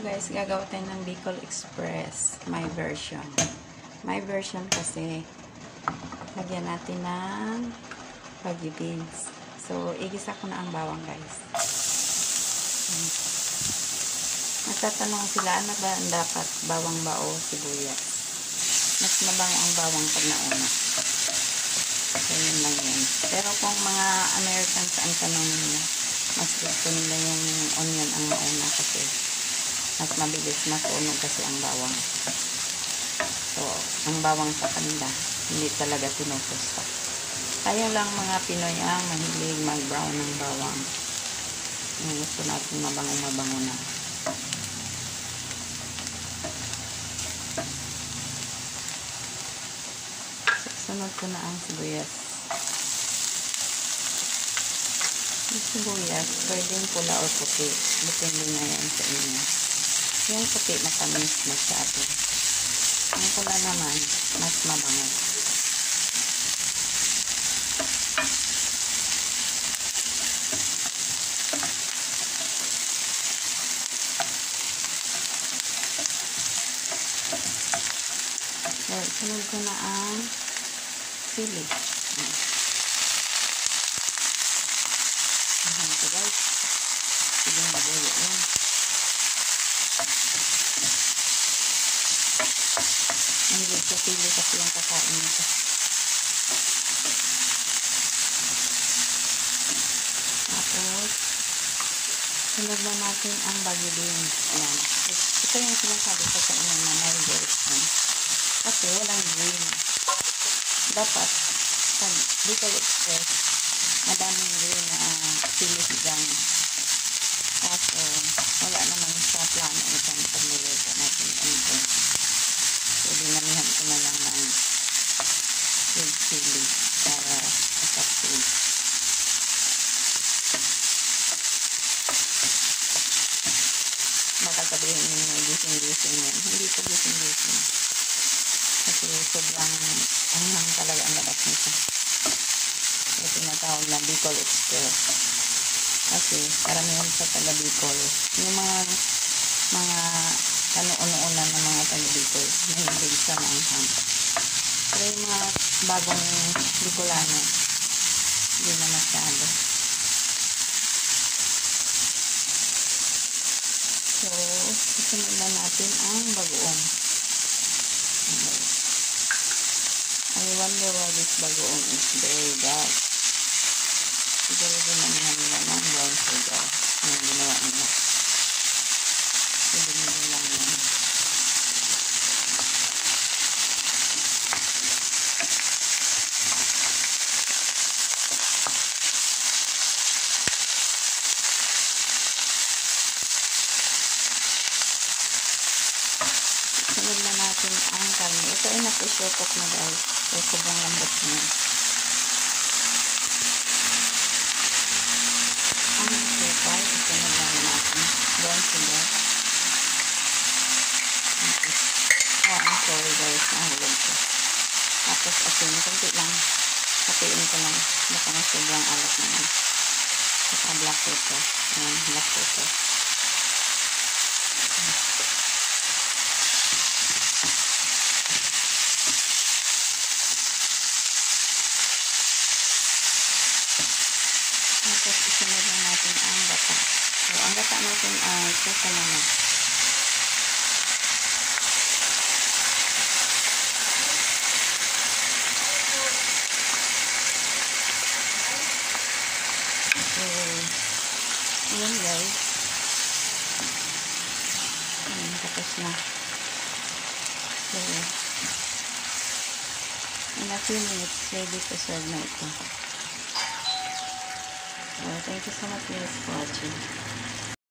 guys, gagawa tayo ng Bicol Express. My version. My version kasi lagyan natin ng Baguio beans. So, igisa ko na ang bawang guys. Nagtatanong sila, ano ba ang dapat? Bawang ba o sibuyas? Mas mabango ang bawang pag nauna. So, yun lang yun. Pero kung mga Americans ang tanong nila, mas gusto nila yung onion ang mauna kasi mas mabilis masunog kasi ang bawang. So, ang bawang sa kanila, hindi talaga tinutusta. Tayo lang mga Pinoy ang mahilig mag-brown ng bawang. Yung gusto natin mabango-mabango na. So, sunod ko na ang sibuyas. Yung sibuyas, pwedeng pula o puti. Depende na yan sa inyo. Yung puti matamis masyado. Ang pula naman, mas mabango. So, sunod ko na ang sili. Ayan ko guys. Siling babuyo yan. Mahilig sa sili kasi yung kakain nito. Tapos, sunod na natin ang Baguio beans. Ayan. Ito yung sinasabi ko sa inyo na my version. Kasi walang green. Dapat, sa Bicol Express, madaming green na sili sigang. Kaso, wala naman sa plano itong pagluluto natin ito. So, dinamihan ko na lang ng red chili para effective. Baka sabihin nyo gising-gising yan. Hindi ko gising-gising. Kasi sobrang anghang talaga ang labas nito. Ito tinatawag na Bicol Express. Kasi karamihan sa taga Bicol, yung mga kanuunan ng mga taga Bicol, mahilig sa maanghang. Pero yung mga bagong Bicolano, hindi na masyado. So, isunod na natin ang bagoong. I wonder why this bagoong is very dark. Siguro dinamihan nila ng brown sugar yung ginawa nila. So, dinili lang yan. Sunod na natin ang karne. Ito ay na-pressure cook na guys. So, sobrang lambot niya. Ang sukal, ito na lang natin. Brown sugar. I'm sorry guys. Nahulog ko. Tapos asin. Kunti lang. Hatiin ko lang. Baka na sobrang alat naman. Saka black pepper. Ayan, black pepper. Tapos isunod na natin ang gata. So, ang gata natin ay kasama. So, ayan guys. Ayan, tapos na. So, in a few minutes, ready to serve na ito. So, thank you so much guys for watching.